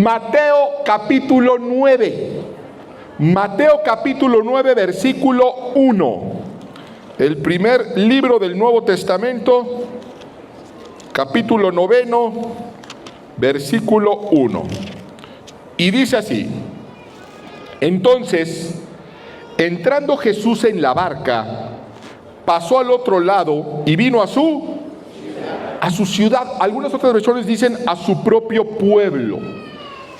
Mateo capítulo 9. Mateo capítulo 9, versículo 1. El primer libro del Nuevo Testamento, capítulo 9, versículo 1. Y dice así: entonces, entrando Jesús en la barca, pasó al otro lado y vino a su ciudad. Algunas otras versiones dicen a su propio pueblo.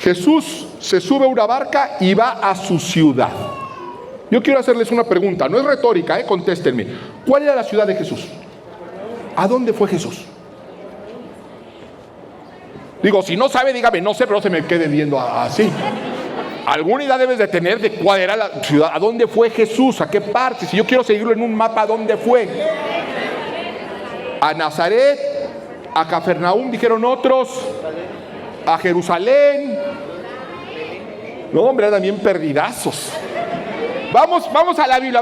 Jesús se sube a una barca y va a su ciudad. Yo quiero hacerles una pregunta, no es retórica, contéstenme. ¿Cuál era la ciudad de Jesús? ¿A dónde fue Jesús? Digo, si no sabe, dígame, no sé, pero no se me quede viendo así. Alguna idea debes de tener de cuál era la ciudad, a dónde fue Jesús, a qué parte. Si yo quiero seguirlo en un mapa, ¿a dónde fue? A Nazaret, a Capernaum, dijeron otros, a Jerusalén. No, hombre, eran bien perdidazos. Vamos a la Biblia,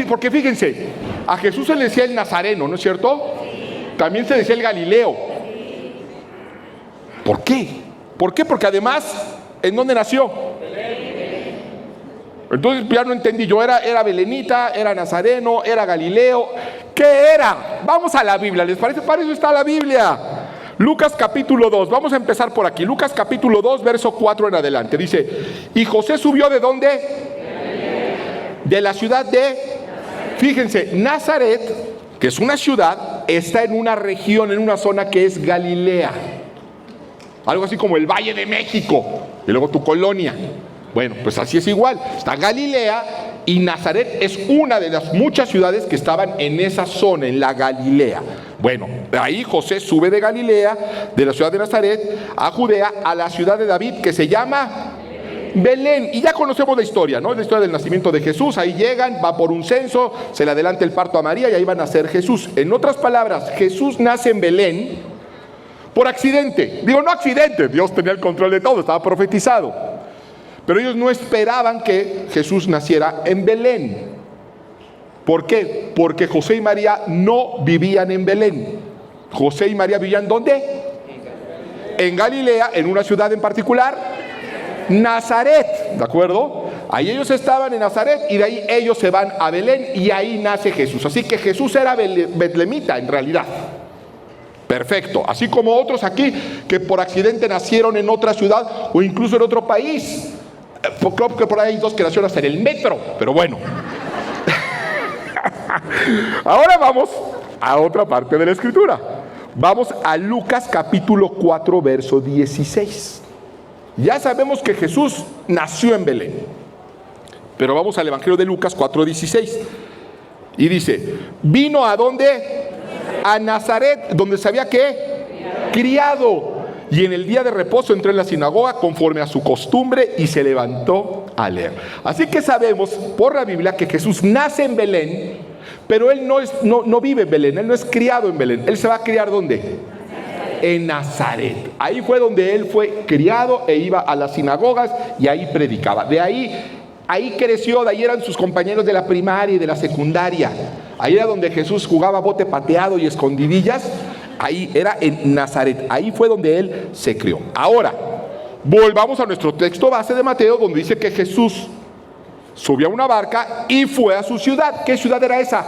porque fíjense, a Jesús se le decía el Nazareno, ¿no es cierto? También se decía el Galileo. ¿Por qué? ¿Por qué? Porque además, ¿en dónde nació? Entonces ya no entendí, yo era belenita, era nazareno, era Galileo. ¿Qué era? Vamos a la Biblia, ¿les parece? Para eso está la Biblia. Lucas capítulo 2, vamos a empezar por aquí. Lucas capítulo 2, verso 4 en adelante. Dice: y José subió ¿de dónde? De la ciudad de, fíjense, Nazaret, que es una ciudad, está en una región, en una zona que es Galilea. Algo así como el Valle de México, y luego tu colonia. Bueno, pues así es igual. Está Galilea y Nazaret es una de las muchas ciudades que estaban en esa zona, en la Galilea. Bueno, de ahí José sube de Galilea, de la ciudad de Nazaret, a Judea, a la ciudad de David, que se llama Belén. Y ya conocemos la historia, ¿no? La historia del nacimiento de Jesús. Ahí llegan, va por un censo, se le adelanta el parto a María y ahí va a nacer Jesús. En otras palabras, Jesús nace en Belén por accidente. Digo, no accidente, Dios tenía el control de todo, estaba profetizado. Pero ellos no esperaban que Jesús naciera en Belén. ¿Por qué? Porque José y María no vivían en Belén. José y María vivían ¿dónde? En Galilea, en una ciudad en particular, Nazaret, ¿de acuerdo? Ahí ellos estaban en Nazaret y de ahí ellos se van a Belén y ahí nace Jesús. Así que Jesús era betlemita en realidad. Perfecto, así como otros aquí que por accidente nacieron en otra ciudad o incluso en otro país. Creo que por ahí hay dos que nacieron hasta en el metro, pero bueno. Ahora vamos a otra parte de la escritura. Vamos a Lucas capítulo 4, verso 16. Ya sabemos que Jesús nació en Belén, pero vamos al Evangelio de Lucas 4, 16. Y dice: vino ¿a dónde? A Nazaret, donde se había ¿qué? Criado. Y en el día de reposo entró en la sinagoga conforme a su costumbre y se levantó a leer. Así que sabemos por la Biblia que Jesús nace en Belén, pero él no vive en Belén, él no es criado en Belén. Él se va a criar ¿dónde? En Nazaret. Ahí fue donde él fue criado e iba a las sinagogas y ahí predicaba. Ahí creció, de ahí eran sus compañeros de la primaria y de la secundaria. Ahí era donde Jesús jugaba bote pateado y escondidillas. Ahí era en Nazaret, ahí fue donde él se crió. Ahora, volvamos a nuestro texto base de Mateo, donde dice que Jesús subió a una barca y fue a su ciudad. ¿Qué ciudad era esa?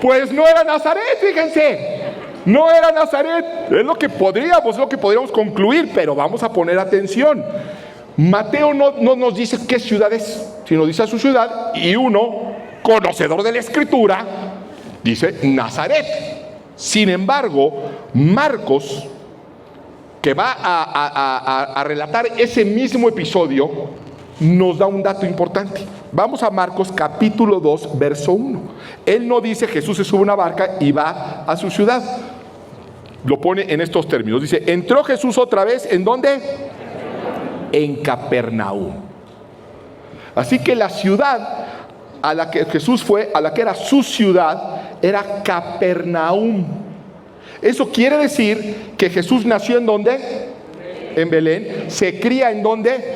Pues no era Nazaret, fíjense. No era Nazaret, es lo que podríamos concluir, pero vamos a poner atención. Mateo no nos dice qué ciudad es, sino dice a su ciudad, y uno, conocedor de la Escritura, dice Nazaret. Sin embargo, Marcos, que va a relatar ese mismo episodio, nos da un dato importante. Vamos a Marcos capítulo 2, verso 1. Él no dice Jesús se sube a una barca y va a su ciudad. Lo pone en estos términos. Dice: entró Jesús otra vez, ¿en dónde? En Capernaum. Así que la ciudad a la que Jesús fue, a la que era su ciudad, era Capernaum. Eso quiere decir que Jesús nació ¿en dónde? En Belén. Se cría ¿en dónde?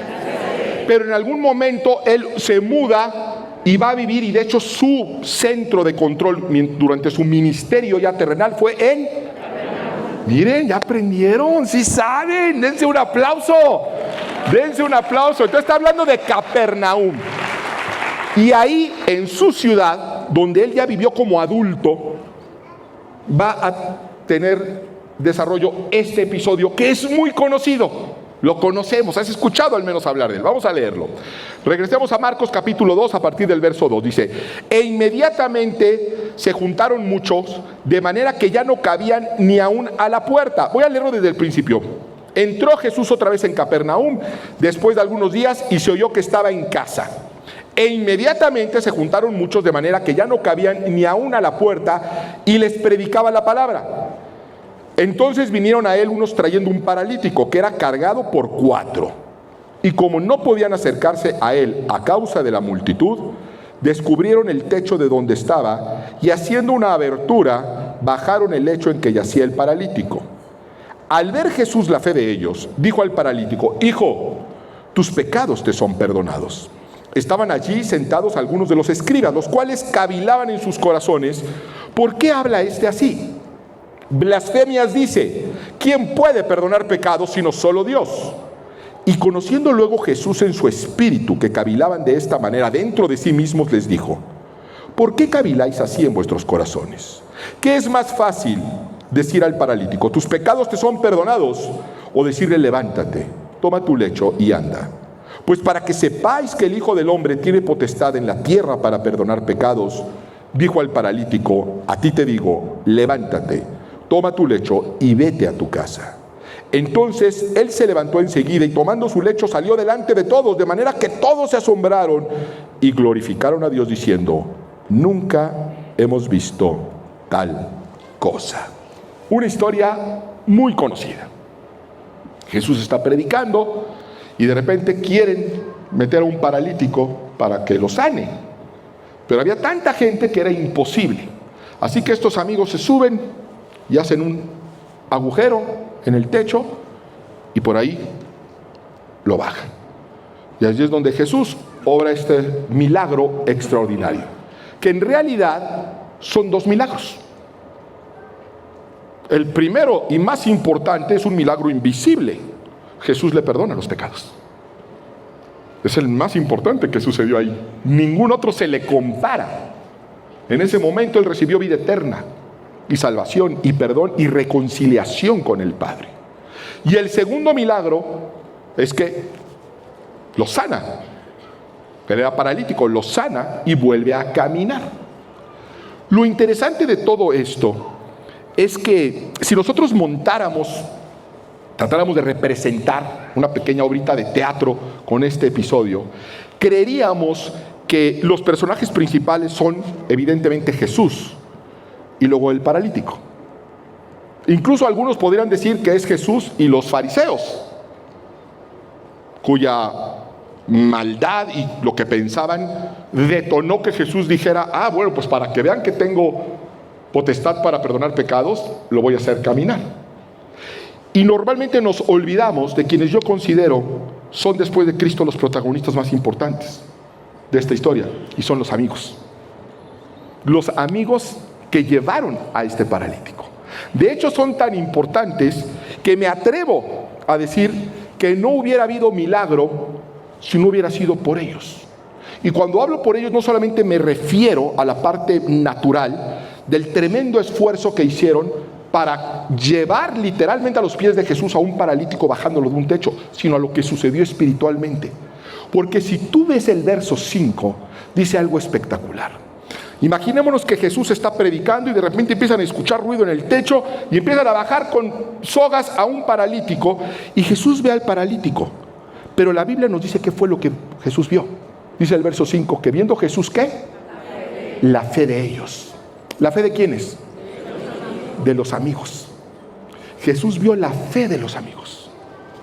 Pero en algún momento él se muda y va a vivir, y de hecho su centro de control durante su ministerio ya terrenal fue en... Miren, ya aprendieron, sí saben, dense un aplauso. Dense un aplauso. Entonces está hablando de Capernaum. Y ahí, en su ciudad, donde él ya vivió como adulto, va a tener desarrollo este episodio que es muy conocido. Lo conocemos, has escuchado al menos hablar de él. Vamos a leerlo. Regresemos a Marcos capítulo 2 a partir del verso 2. Dice: e inmediatamente se juntaron muchos, de manera que ya no cabían ni aún a la puerta. Voy a leerlo desde el principio. Entró Jesús otra vez en Capernaum después de algunos días y se oyó que estaba en casa. E inmediatamente se juntaron muchos, de manera que ya no cabían ni aún a la puerta, y les predicaba la palabra. Entonces vinieron a él unos trayendo un paralítico que era cargado por 4. Y como no podían acercarse a él a causa de la multitud, descubrieron el techo de donde estaba y, haciendo una abertura, bajaron el lecho en que yacía el paralítico. Al ver Jesús la fe de ellos, dijo al paralítico: hijo, tus pecados te son perdonados. Estaban allí sentados algunos de los escribas, los cuales cavilaban en sus corazones: ¿por qué habla este así? Blasfemias dice. ¿Quién puede perdonar pecados sino solo Dios? Y conociendo luego Jesús en su espíritu que cavilaban de esta manera dentro de sí mismos, les dijo: ¿por qué caviláis así en vuestros corazones? ¿Qué es más fácil, decir al paralítico: tus pecados te son perdonados, o decirle: levántate, toma tu lecho y anda? Pues para que sepáis que el Hijo del Hombre tiene potestad en la tierra para perdonar pecados, dijo al paralítico: a ti te digo, levántate, toma tu lecho y vete a tu casa. Entonces él se levantó enseguida y, tomando su lecho, salió delante de todos, de manera que todos se asombraron y glorificaron a Dios diciendo: nunca hemos visto tal cosa. Una historia muy conocida. Jesús está predicando y de repente quieren meter a un paralítico para que lo sane. Pero había tanta gente que era imposible. Así que estos amigos se suben y hacen un agujero en el techo y por ahí lo bajan. Y allí es donde Jesús obra este milagro extraordinario, que en realidad son 2 milagros. El primero y más importante es un milagro invisible. Jesús le perdona los pecados. Es el más importante que sucedió ahí. Ningún otro se le compara. En ese momento él recibió vida eterna y salvación y perdón y reconciliación con el Padre. Y el segundo milagro es que lo sana. Él era paralítico, lo sana y vuelve a caminar. Lo interesante de todo esto es que si nosotros tratáramos de representar una pequeña obrita de teatro con este episodio, creeríamos que los personajes principales son evidentemente Jesús y luego el paralítico. Incluso algunos podrían decir que es Jesús y los fariseos, cuya maldad y lo que pensaban detonó que Jesús dijera: bueno, pues para que vean que tengo potestad para perdonar pecados, lo voy a hacer caminar. Y normalmente nos olvidamos de quienes yo considero son, después de Cristo, los protagonistas más importantes de esta historia, y son los amigos. Los amigos que llevaron a este paralítico. De hecho, son tan importantes que me atrevo a decir que no hubiera habido milagro si no hubiera sido por ellos. Y cuando hablo por ellos, no solamente me refiero a la parte natural del tremendo esfuerzo que hicieron para llevar literalmente a los pies de Jesús a un paralítico bajándolo de un techo, sino a lo que sucedió espiritualmente. Porque si tú ves el verso 5, dice algo espectacular. Imaginémonos que Jesús está predicando y de repente empiezan a escuchar ruido en el techo y empiezan a bajar con sogas a un paralítico, y Jesús ve al paralítico. Pero la Biblia nos dice qué fue lo que Jesús vio. Dice el verso 5, que viendo Jesús, ¿qué? La fe de ellos. ¿La fe de quiénes? De los amigos. Jesús vio la fe de los amigos.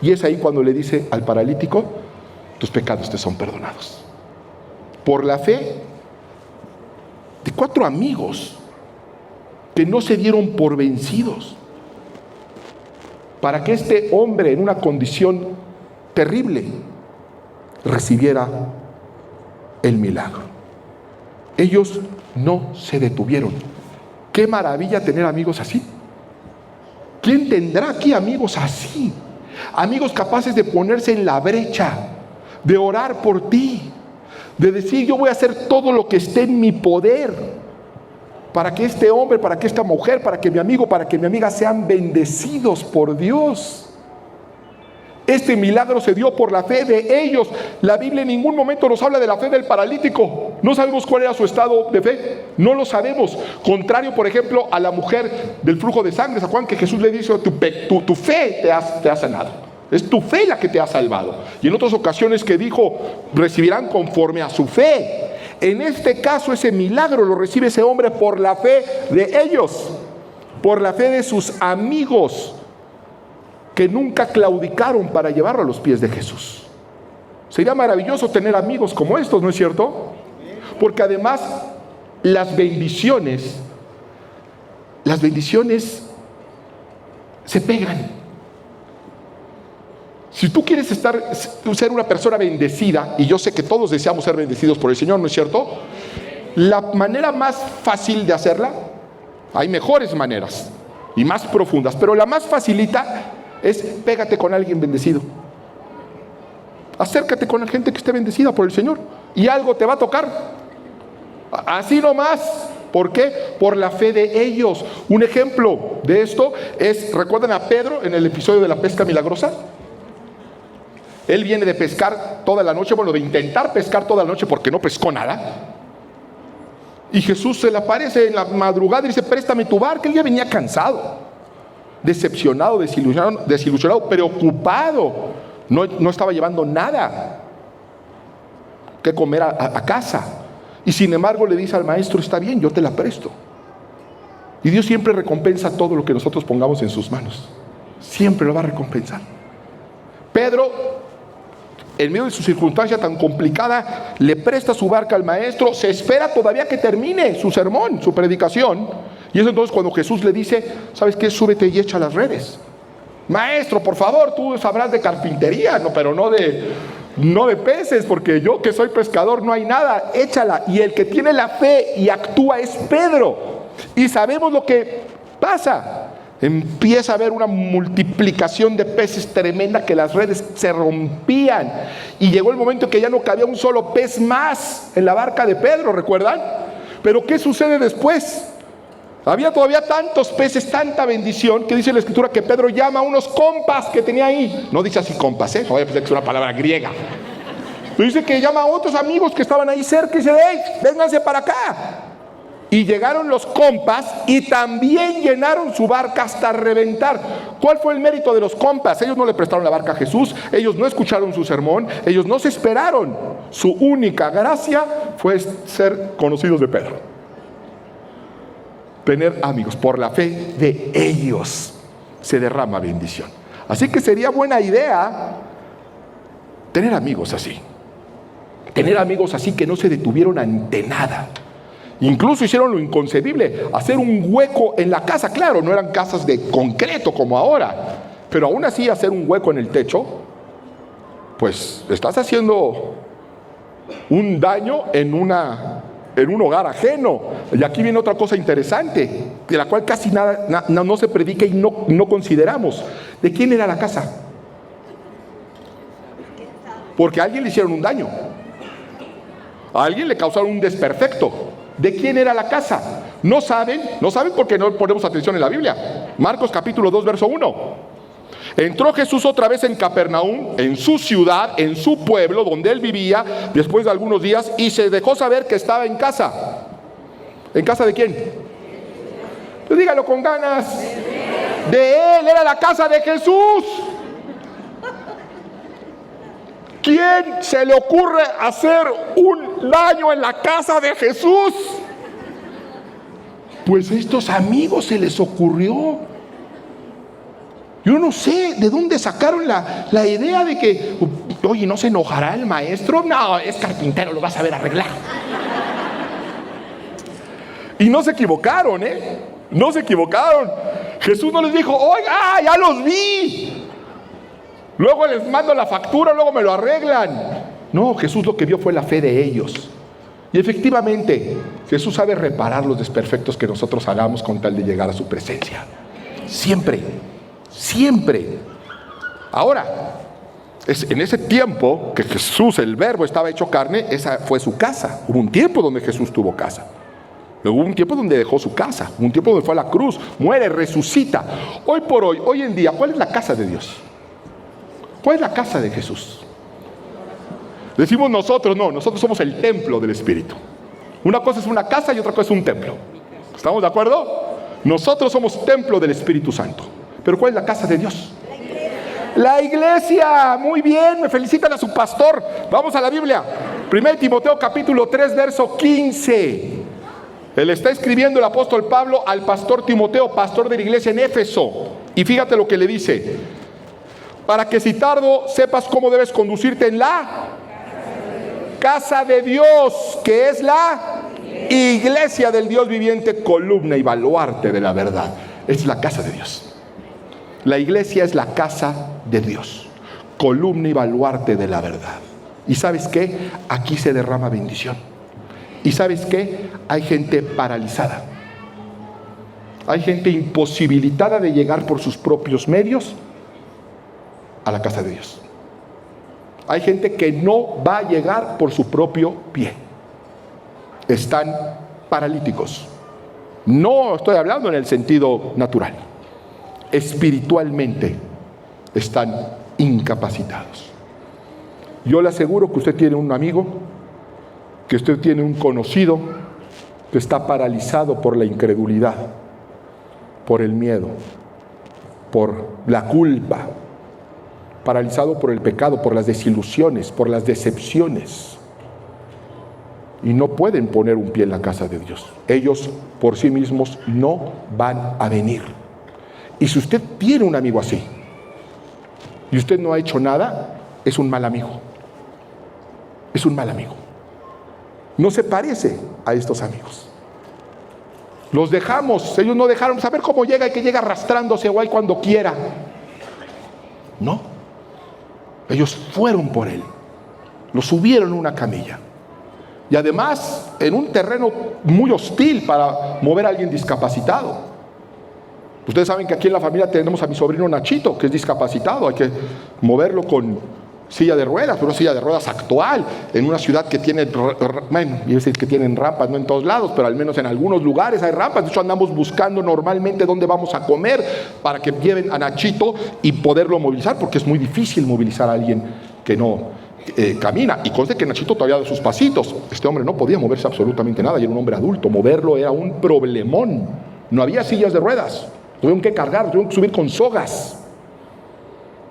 Y es ahí cuando le dice al paralítico: tus pecados te son perdonados. Por la fe de 4 amigos que no se dieron por vencidos, para que este hombre en una condición terrible recibiera el milagro. Ellos no se detuvieron. Qué maravilla tener amigos así. ¿Quién tendrá aquí amigos así? Amigos capaces de ponerse en la brecha, de orar por ti, de decir: yo voy a hacer todo lo que esté en mi poder para que este hombre, para que esta mujer, para que mi amigo, para que mi amiga sean bendecidos por Dios. Este milagro se dio por la fe de ellos. La Biblia en ningún momento nos habla de la fe del paralítico. No sabemos cuál era su estado de fe. No lo sabemos. Contrario, por ejemplo, a la mujer del flujo de sangre. ¿Se acuerdan que Jesús le dice: tu fe te ha sanado? Es tu fe la que te ha salvado. Y en otras ocasiones que dijo: recibirán conforme a su fe. En este caso, ese milagro lo recibe ese hombre por la fe de ellos, por la fe de sus amigos, que nunca claudicaron para llevarlo a los pies de Jesús. Sería maravilloso tener amigos como estos, ¿no es cierto? Porque además las bendiciones se pegan. Si tú quieres ser una persona bendecida, y yo sé que todos deseamos ser bendecidos por el Señor, ¿no es cierto? La manera más fácil de hacerla, hay mejores maneras y más profundas, pero la más facilita es: pégate con alguien bendecido. Acércate con la gente que esté bendecida por el Señor y algo te va a tocar. Así nomás. ¿Por qué? Por la fe de ellos. Un ejemplo de esto es: ¿recuerdan a Pedro en el episodio de la pesca milagrosa? Él viene de pescar toda la noche, de intentar pescar toda la noche porque no pescó nada. Y Jesús se le aparece en la madrugada y dice: préstame tu barca. Él ya venía cansado, decepcionado, desilusionado, preocupado. No estaba llevando nada que comer a casa. Y sin embargo le dice al maestro: está bien, yo te la presto. Y Dios siempre recompensa todo lo que nosotros pongamos en sus manos. Siempre lo va a recompensar. Pedro, en medio de su circunstancia tan complicada, le presta su barca al maestro, se espera todavía que termine su sermón, su predicación. Y es entonces cuando Jesús le dice: ¿sabes qué? Súbete y echa las redes. Maestro, por favor, tú sabrás de carpintería, pero no de peces, porque yo que soy pescador no hay nada, échala. Y el que tiene la fe y actúa es Pedro. Y sabemos lo que pasa. Empieza a haber una multiplicación de peces tremenda, que las redes se rompían. Y llegó el momento que ya no cabía un solo pez más en la barca de Pedro, ¿recuerdan? Pero ¿qué sucede después? Había todavía tantos peces, tanta bendición, que dice la Escritura que Pedro llama a unos compas que tenía ahí. No dice así compas, no voy a pensar que es una palabra griega. Pero dice que llama a otros amigos que estaban ahí cerca y dice: hey, vénganse para acá. Y llegaron los compas y también llenaron su barca hasta reventar. ¿Cuál fue el mérito de los compas? Ellos no le prestaron la barca a Jesús, ellos no escucharon su sermón, ellos no se esperaron. Su única gracia fue ser conocidos de Pedro. Tener amigos. Por la fe de ellos se derrama bendición. Así que sería buena idea tener amigos así. Tener amigos así que no se detuvieron ante nada. Incluso hicieron lo inconcebible: hacer un hueco en la casa. Claro, no eran casas de concreto como ahora, pero aún así hacer un hueco en el techo, pues estás haciendo un daño en un hogar ajeno. Y aquí viene otra cosa interesante, de la cual casi nada no se predica y no consideramos. ¿De quién era la casa? Porque a alguien le hicieron un daño, a alguien le causaron un desperfecto. ¿De quién era la casa? No saben porque no ponemos atención en la Biblia. Marcos capítulo 2, verso 1. Entró Jesús otra vez en Capernaum, en su ciudad, en su pueblo, donde él vivía, después de algunos días, y se dejó saber que estaba en casa. ¿En casa de quién? Pues dígalo con ganas. De él, era la casa de Jesús. ¿Quién se le ocurre hacer un daño en la casa de Jesús? Pues a estos amigos se les ocurrió. Yo no sé de dónde sacaron la idea de que, oye, ¿no se enojará el maestro? No, es carpintero, lo vas a ver arreglar. Y no se equivocaron, no se equivocaron. Jesús no les dijo: oiga, ya los vi, luego les mando la factura, luego me lo arreglan. No, Jesús lo que vio fue la fe de ellos. Y efectivamente, Jesús sabe reparar los desperfectos que nosotros hagamos con tal de llegar a su presencia. Siempre, siempre. Ahora, en ese tiempo que Jesús, el Verbo, estaba hecho carne, esa fue su casa. Hubo un tiempo donde Jesús tuvo casa. Luego hubo un tiempo donde dejó su casa. Hubo un tiempo donde fue a la cruz, muere, resucita. Hoy por hoy, hoy en día, ¿cuál es la casa de Dios? ¿Cuál es la casa de Jesús? Decimos nosotros, no, nosotros somos el templo del Espíritu. Una cosa es una casa y otra cosa es un templo. ¿Estamos de acuerdo? Nosotros somos templo del Espíritu Santo. ¿Pero cuál es la casa de Dios? La iglesia. Muy bien, me felicitan a su pastor. Vamos a la Biblia. 1 Timoteo capítulo 3, verso 15. Él está escribiendo el apóstol Pablo al pastor Timoteo, pastor de la iglesia en Éfeso. Y fíjate lo que le dice. Para que si tardo sepas cómo debes conducirte en la casa de Dios, que es la iglesia del Dios viviente, columna y baluarte de la verdad. Es la casa de Dios. La iglesia es la casa de Dios, columna y baluarte de la verdad. ¿Y sabes qué? Aquí se derrama bendición. ¿Y sabes qué? Hay gente paralizada. Hay gente imposibilitada de llegar por sus propios medios a la casa de Dios. Hay gente que no va a llegar por su propio pie. Están paralíticos. No estoy hablando en el sentido natural. Espiritualmente están incapacitados. Yo le aseguro que usted tiene un amigo, que usted tiene un conocido que está paralizado por la incredulidad, por el miedo, por la culpa, paralizado por el pecado, por las desilusiones, por las decepciones. Y no pueden poner un pie en la casa de Dios. Ellos por sí mismos no van a venir. Y si usted tiene un amigo así, y usted no ha hecho nada, es un mal amigo. Es un mal amigo. No se parece a estos amigos. Los dejamos, ellos no dejaron saber cómo llega y que llega arrastrándose o ahí cuando quiera. No. Ellos fueron por él. Lo subieron en una camilla. Y además en un terreno muy hostil para mover a alguien discapacitado. Ustedes saben que aquí en la familia tenemos a mi sobrino Nachito, que es discapacitado. Hay que moverlo con silla de ruedas, pero una silla de ruedas actual, en una ciudad que tiene, bueno, y decir que tienen rampas, no en todos lados, pero al menos en algunos lugares hay rampas. De hecho andamos buscando normalmente dónde vamos a comer para que lleven a Nachito y poderlo movilizar, porque es muy difícil movilizar a alguien que no camina. Y conste que Nachito todavía da sus pasitos. Este hombre no podía moverse absolutamente nada, y era un hombre adulto. Moverlo era un problemón. No había sillas de ruedas, tuvieron que cargar, tuvieron que subir con sogas.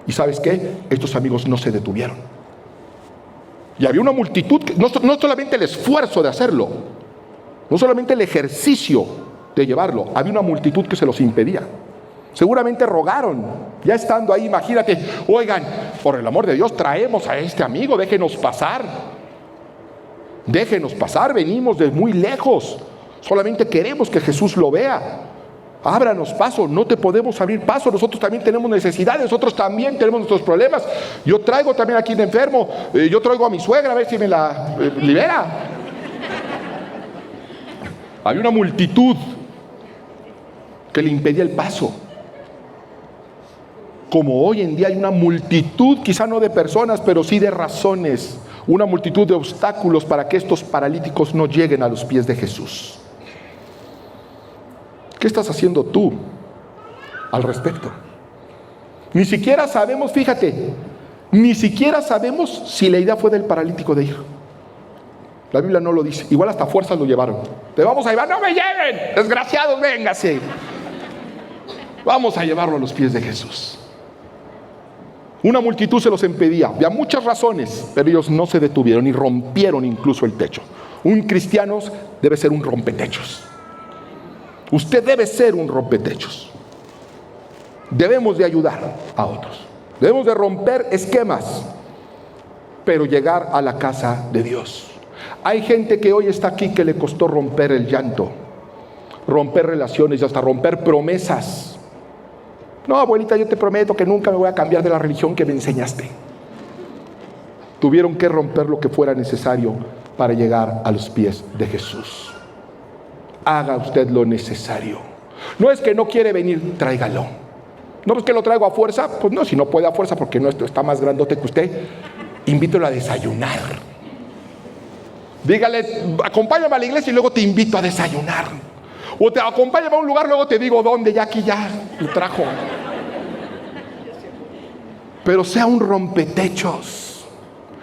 ¿Y sabes qué? Estos amigos no se detuvieron. Y había una multitud, no solamente el esfuerzo de hacerlo, no solamente el ejercicio de llevarlo, había una multitud que se los impedía. Seguramente rogaron, ya estando ahí, imagínate, oigan, por el amor de Dios, traemos a este amigo, déjenos pasar. Déjenos pasar, venimos de muy lejos, solamente queremos que Jesús lo vea. Ábranos paso, no te podemos abrir paso, nosotros también tenemos necesidades, nosotros también tenemos nuestros problemas. Yo traigo también aquí de enfermo, yo traigo a mi suegra a ver si me la libera. Había una multitud que le impedía el paso. Como hoy en día hay una multitud, quizá no de personas, pero sí de razones, una multitud de obstáculos para que estos paralíticos no lleguen a los pies de Jesús. ¿Qué estás haciendo tú al respecto? Ni siquiera sabemos, fíjate, ni siquiera sabemos si la idea fue del paralítico de ir. La Biblia no lo dice. Igual hasta fuerzas lo llevaron. Te vamos a llevar, no me lleven, desgraciados, véngase. Vamos a llevarlo a los pies de Jesús. Una multitud se los impedía. Había muchas razones, pero ellos no se detuvieron y rompieron incluso el techo. Un cristiano debe ser un rompetechos. Usted debe ser un rompetechos. Debemos de ayudar a otros. Debemos de romper esquemas, pero llegar a la casa de Dios. Hay gente que hoy está aquí que le costó romper el llanto, romper relaciones y hasta romper promesas. No, abuelita, yo te prometo que nunca me voy a cambiar de la religión que me enseñaste. Tuvieron que romper lo que fuera necesario para llegar a los pies de Jesús. Haga usted lo necesario. No es que no quiere venir, tráigalo. No, pues que lo traigo a fuerza. Pues no, si no puede a fuerza porque no está más grandote que usted, invítelo a desayunar. Dígale, acompáñame a la iglesia y luego te invito a desayunar. O te acompáñame a un lugar, luego te digo dónde, ya aquí ya lo trajo. Pero sea un rompetechos.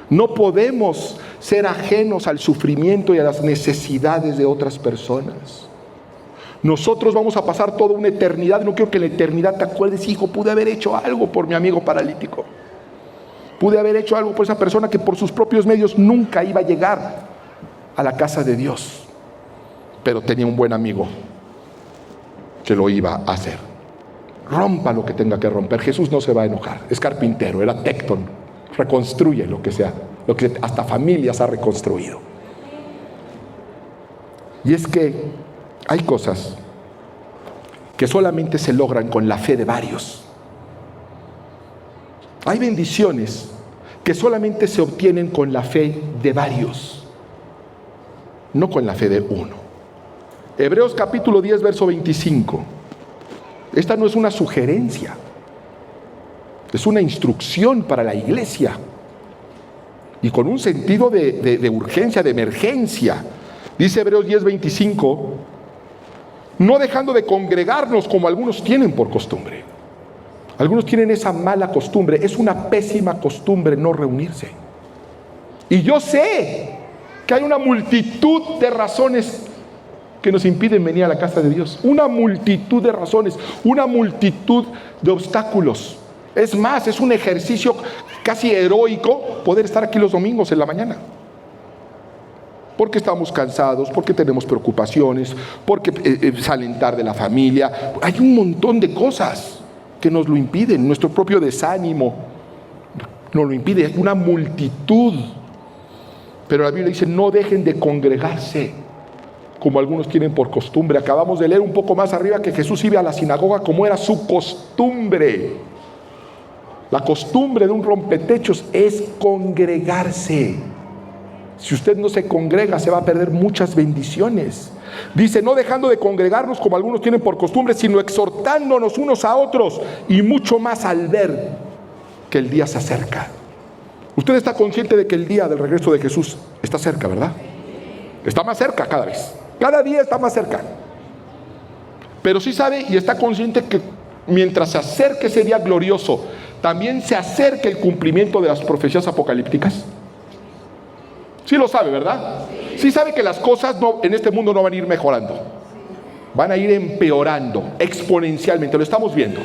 No podemos ser ajenos al sufrimiento y a las necesidades de otras personas. Nosotros vamos a pasar toda una eternidad. No quiero que en la eternidad te acuerdes, hijo, pude haber hecho algo por mi amigo paralítico. Pude haber hecho algo por esa persona que por sus propios medios nunca iba a llegar a la casa de Dios. Pero tenía un buen amigo que lo iba a hacer. Rompa lo que tenga que romper. Jesús no se va a enojar. Es carpintero, era tectón. Reconstruye lo que sea, lo que hasta familias ha reconstruido. Y es que hay cosas que solamente se logran con la fe de varios. Hay bendiciones que solamente se obtienen con la fe de varios, no con la fe de uno. Hebreos capítulo 10, verso 25. Esta no es una sugerencia, es una instrucción para la iglesia. Y con un sentido de urgencia, de emergencia. Dice Hebreos 10, 25, no dejando de congregarnos como algunos tienen por costumbre. Algunos tienen esa mala costumbre. Es una pésima costumbre no reunirse. Y yo sé que hay una multitud de razones que nos impiden venir a la casa de Dios. Una multitud de razones, una multitud de obstáculos. Es más, es un ejercicio casi heroico poder estar aquí los domingos en la mañana. Porque estamos cansados, porque tenemos preocupaciones, porque salen tarde la familia. Hay un montón de cosas que nos lo impiden. Nuestro propio desánimo nos lo impide. Hay una multitud. Pero la Biblia dice, no dejen de congregarse como algunos tienen por costumbre. Acabamos de leer un poco más arriba que Jesús iba a la sinagoga como era su costumbre. La costumbre de un rompetechos es congregarse. Si usted no se congrega, se va a perder muchas bendiciones. Dice, no dejando de congregarnos como algunos tienen por costumbre, sino exhortándonos unos a otros, y mucho más al ver que el día se acerca. Usted está consciente de que el día del regreso de Jesús está cerca, ¿verdad? Está más cerca cada vez. Cada día está más cerca. Pero sí sabe y está consciente que mientras se acerque ese día glorioso, también se acerca el cumplimiento de las profecías apocalípticas. Sí lo sabe, ¿verdad? Sí sabe que las cosas en este mundo no van a ir mejorando. Van a ir empeorando exponencialmente. Lo estamos viendo.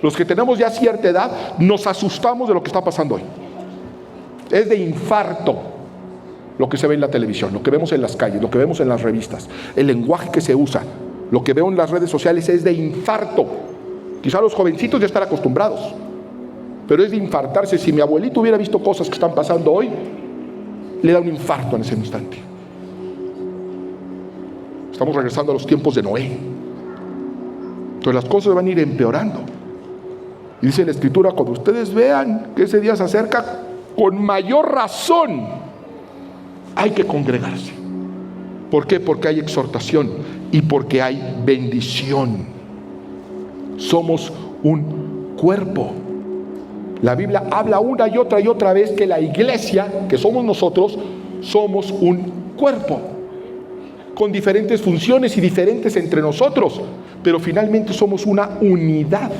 Los que tenemos ya cierta edad nos asustamos de lo que está pasando hoy. Es de infarto lo que se ve en la televisión, lo que vemos en las calles, lo que vemos en las revistas, el lenguaje que se usa, lo que veo en las redes sociales es de infarto. Quizá los jovencitos ya están acostumbrados, pero es de infartarse. Si mi abuelito hubiera visto cosas que están pasando hoy, le da un infarto en ese instante. Estamos regresando a los tiempos de Noé. Entonces las cosas van a ir empeorando. Y dice la Escritura, cuando ustedes vean que ese día se acerca, con mayor razón hay que congregarse. ¿Por qué? Porque hay exhortación y porque hay bendición. Somos un cuerpo. La Biblia habla una y otra vez que la iglesia, que somos nosotros, somos un cuerpo con diferentes funciones y diferentes entre nosotros, pero finalmente somos una unidad.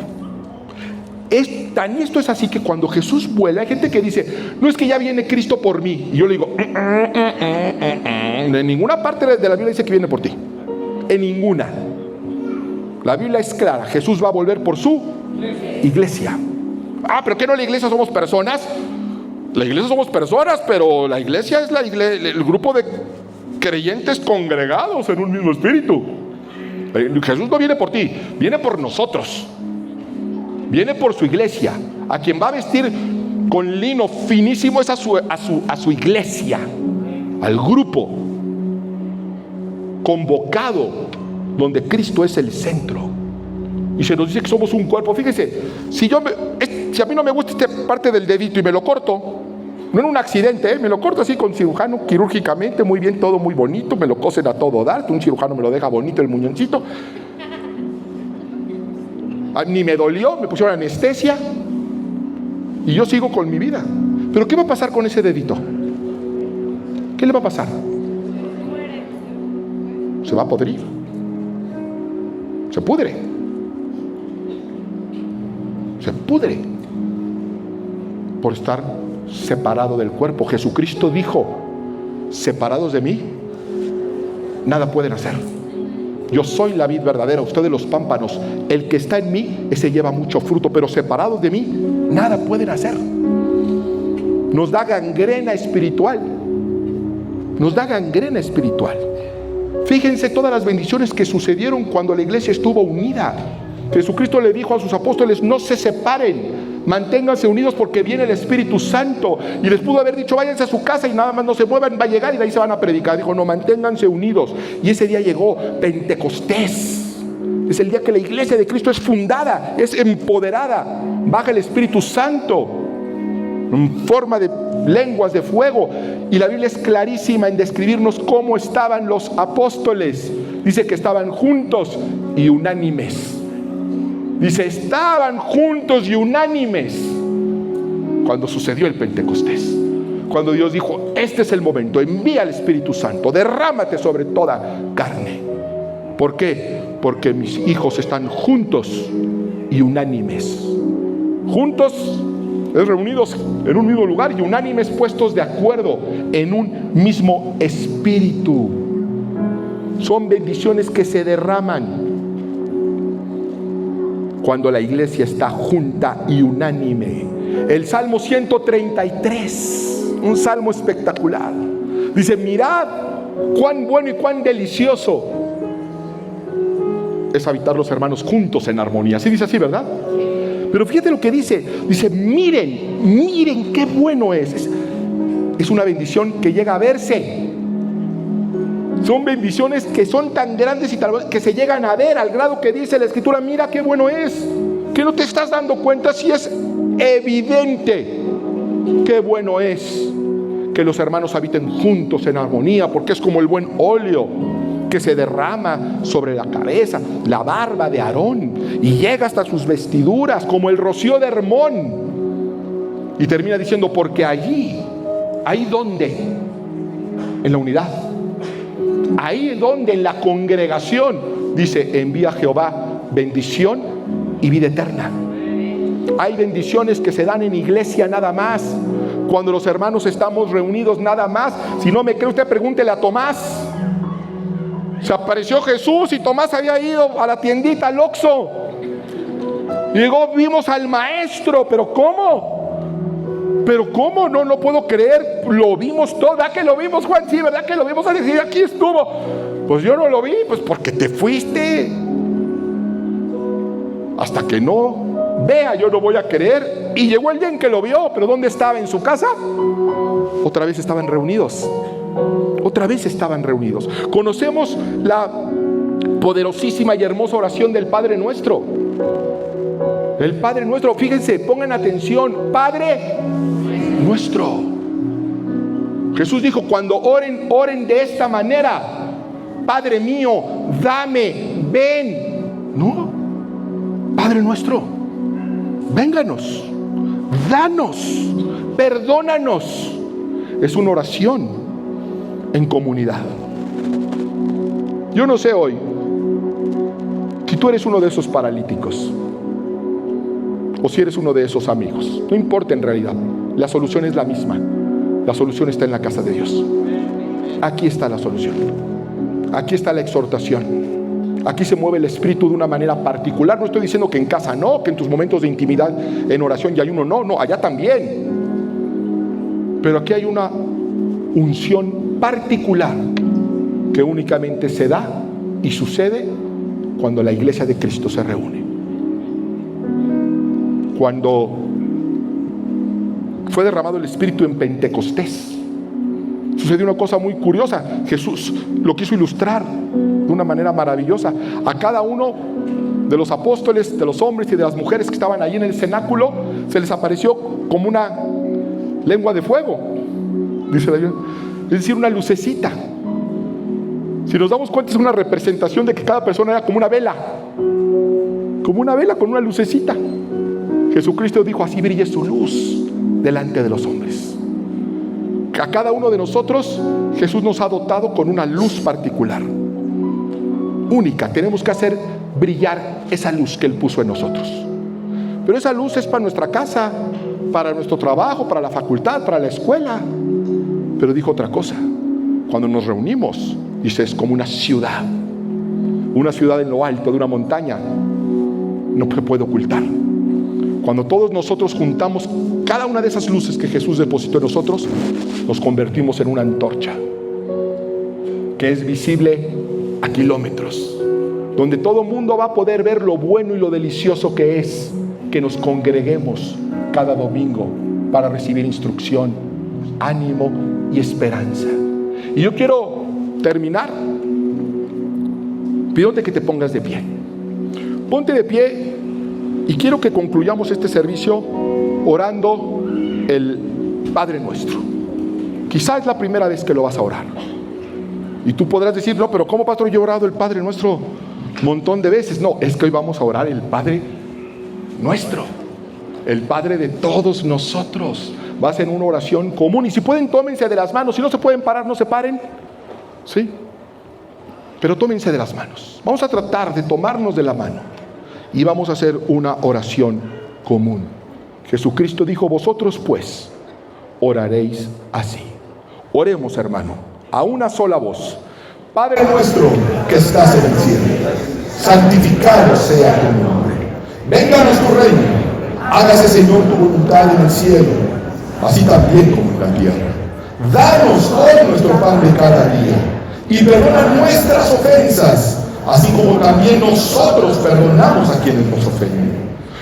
Esto es así que cuando Jesús vuela, hay gente que dice, no es que ya viene Cristo por mí. Y yo le digo, en ninguna parte de la Biblia dice que viene por ti. En ninguna. La Biblia es clara, Jesús va a volver por su iglesia. ¿Pero qué no? La iglesia somos personas. La iglesia somos personas, pero la iglesia es el grupo de creyentes congregados en un mismo espíritu. Jesús no viene por ti, viene por nosotros. Viene por su iglesia. A quien va a vestir con lino finísimo es a su iglesia, al grupo convocado donde Cristo es el centro. Y se nos dice que somos un cuerpo. Fíjese, si a mí no me gusta esta parte del dedito y me lo corto, no en un accidente, me lo corto así con cirujano, quirúrgicamente, muy bien, todo muy bonito, me lo cosen a todo dar, un cirujano me lo deja bonito el muñoncito. Ni me dolió, me pusieron anestesia y yo sigo con mi vida. Pero ¿qué va a pasar con ese dedito? ¿Qué le va a pasar? Se va a podrir. Se pudre. Se pudre por estar separado del cuerpo. Jesucristo dijo: separados de mí, nada pueden hacer. Yo soy la vid verdadera, ustedes los pámpanos. El que está en mí, ese lleva mucho fruto, pero separados de mí, nada pueden hacer. Nos da gangrena espiritual. Nos da gangrena espiritual. Fíjense todas las bendiciones que sucedieron cuando la iglesia estuvo unida. Jesucristo le dijo a sus apóstoles: no se separen, manténganse unidos porque viene el Espíritu Santo. Y les pudo haber dicho: váyanse a su casa y nada más no se muevan, va a llegar y de ahí se van a predicar. Dijo: no, manténganse unidos. Y ese día llegó Pentecostés. Es el día que la iglesia de Cristo es fundada, es empoderada. Baja el Espíritu Santo en forma de lenguas de fuego. Y la Biblia es clarísima en describirnos cómo estaban los apóstoles. Dice que estaban juntos y unánimes. Dice: estaban juntos y unánimes cuando sucedió el Pentecostés. Cuando Dios dijo: este es el momento, envía al Espíritu Santo, derrámate sobre toda carne. ¿Por qué? Porque mis hijos están juntos y unánimes. Juntos es reunidos en un mismo lugar, y unánimes puestos de acuerdo en un mismo espíritu. Son bendiciones que se derraman cuando la iglesia está junta y unánime. El Salmo 133, un salmo espectacular, dice: mirad cuán bueno y cuán delicioso es habitar los hermanos juntos en armonía. ¿Sí dice así, verdad? Pero fíjate lo que dice. Dice: miren qué bueno es. Es una bendición que llega a verse. Son bendiciones que son tan grandes y tal que se llegan a ver, al grado que dice la Escritura: mira qué bueno es. ¿Que no te estás dando cuenta? Si es evidente. Qué bueno es que los hermanos habiten juntos en armonía, porque es como el buen óleo que se derrama sobre la cabeza, la barba de Aarón, y llega hasta sus vestiduras, como el rocío de Hermón. Y termina diciendo: porque allí donde, en la unidad, ahí donde en la congregación, dice: envía Jehová bendición y vida eterna. Hay bendiciones que se dan en iglesia nada más, cuando los hermanos estamos reunidos nada más. Si no me cree usted, pregúntele a Tomás. Se apareció Jesús y Tomás había ido a la tiendita, al Oxxo. Y luego vimos al maestro. ¿Pero cómo? ¿Pero cómo? No puedo creer. Lo vimos todo. ¿Verdad que lo vimos, Juan? Sí, ¿verdad que lo vimos? A decir, aquí estuvo. Pues yo no lo vi, pues porque te fuiste. Hasta que no vea, yo no voy a creer. Y llegó el día en que lo vio. ¿Pero dónde estaba? ¿En su casa? Otra vez estaban reunidos. Otra vez estaban reunidos. Conocemos la poderosísima y hermosa oración del Padre Nuestro. El Padre Nuestro, fíjense, pongan atención: Padre Nuestro. Jesús dijo: cuando oren, oren de esta manera: Padre mío, dame, ven. No, Padre Nuestro, vénganos, danos, perdónanos. Es una oración en comunidad. Yo no sé hoy si tú eres uno de esos paralíticos o si eres uno de esos amigos. No importa en realidad. La solución es la misma. La solución está en la casa de Dios. Aquí está la solución. Aquí está la exhortación. Aquí se mueve el Espíritu de una manera particular. No estoy diciendo que en casa no, que en tus momentos de intimidad, en oración y ayuno no, allá también. Pero aquí hay una unción particular que únicamente se da y sucede cuando la iglesia de Cristo se reúne. Cuando fue derramado el Espíritu en Pentecostés, sucedió una cosa muy curiosa. Jesús lo quiso ilustrar de una manera maravillosa. A cada uno de los apóstoles, de los hombres y de las mujeres que estaban allí en el cenáculo, se les apareció como una lengua de fuego, dice la Biblia. Es decir, una lucecita. Si nos damos cuenta, es una representación de que cada persona era como una vela. como una vela con una lucecita. Jesucristo dijo: así brille su luz delante de los hombres. A cada uno de nosotros Jesús nos ha dotado con una luz particular, única. Tenemos que hacer brillar esa luz que Él puso en nosotros. Pero esa luz es para nuestra casa, para nuestro trabajo, para la facultad, para la escuela. Pero dijo otra cosa: cuando nos reunimos, dice, es como una ciudad en lo alto de una montaña, no se puede ocultar. Cuando todos nosotros juntamos cada una de esas luces que Jesús depositó en nosotros, nos convertimos en una antorcha que es visible a kilómetros, donde todo mundo va a poder ver lo bueno y lo delicioso que es que nos congreguemos cada domingo para recibir instrucción, ánimo y esperanza. Y yo quiero terminar pidiéndote que te pongas de pie. Ponte de pie y quiero que concluyamos este servicio orando el Padre Nuestro. Quizá es la primera vez que lo vas a orar. Y tú podrás decir: no, pero ¿cómo, pastor? Yo he orado el Padre Nuestro un montón de veces. No, es que hoy vamos a orar el Padre Nuestro, el Padre de todos nosotros. Va a ser una oración común. Y si pueden, tómense de las manos. Si no se pueden parar, no se paren. ¿Sí? Pero tómense de las manos. Vamos a tratar de tomarnos de la mano y vamos a hacer una oración común. Jesucristo dijo: vosotros pues oraréis así. Oremos, hermano, a una sola voz. Padre nuestro que estás en el cielo, santificado sea tu nombre. Venga a nuestro reino. Hágase, Señor, tu voluntad en el cielo, así también como en la tierra. Danos hoy nuestro pan de cada día y perdona nuestras ofensas, así como también nosotros perdonamos a quienes nos ofenden.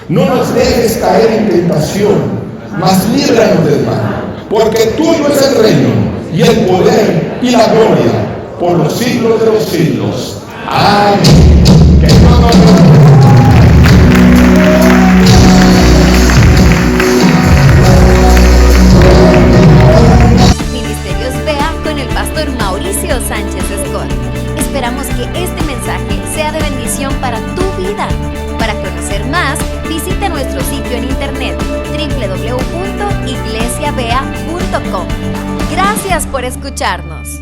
No nos dejes caer en tentación, mas líbranos del mal, porque tuyo es el reino, y el poder, y la gloria, por los siglos de los siglos. Amén. Que Dios nos bendiga. Ministerios Vea con el pastor Mauricio Sánchez Escort. Esperamos que este mensaje sea de bendición para tu vida. Para conocer más, visita nuestro sitio en internet www.iglesiavea.com. Gracias por escucharnos.